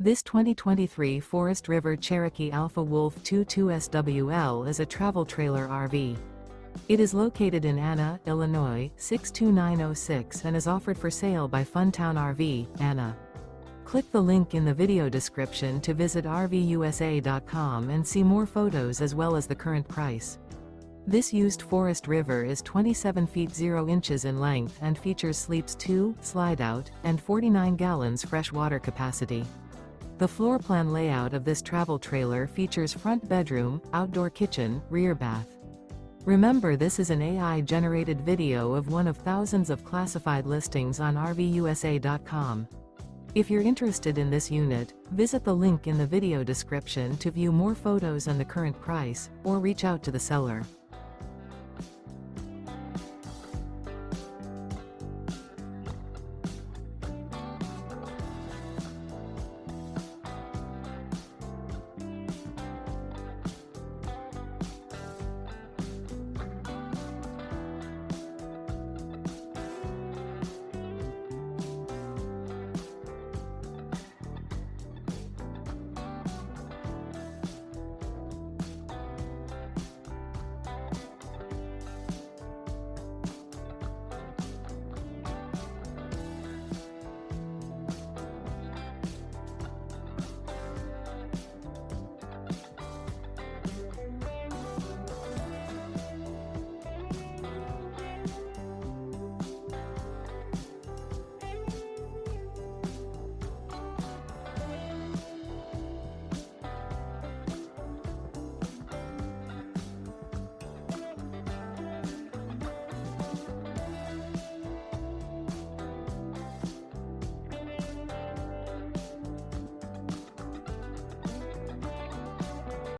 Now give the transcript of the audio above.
This 2023 Forest River Cherokee Alpha Wolf 22SWL is a travel trailer RV. It is located in Anna, Illinois, 62906 and is offered for sale by Funtown RV, Anna. Click the link in the video description to visit RVUSA.com and see more photos as well as the current price. This used Forest River is 27 feet 0 inches in length and features sleeps 2, slide-out, and 49 gallons fresh water capacity. The floor plan layout of this travel trailer features front bedroom, outdoor kitchen, rear bath. Remember, this is an AI-generated video of one of thousands of classified listings on RVUSA.com. If you're interested in this unit, visit the link in the video description to view more photos and the current price, or reach out to the seller.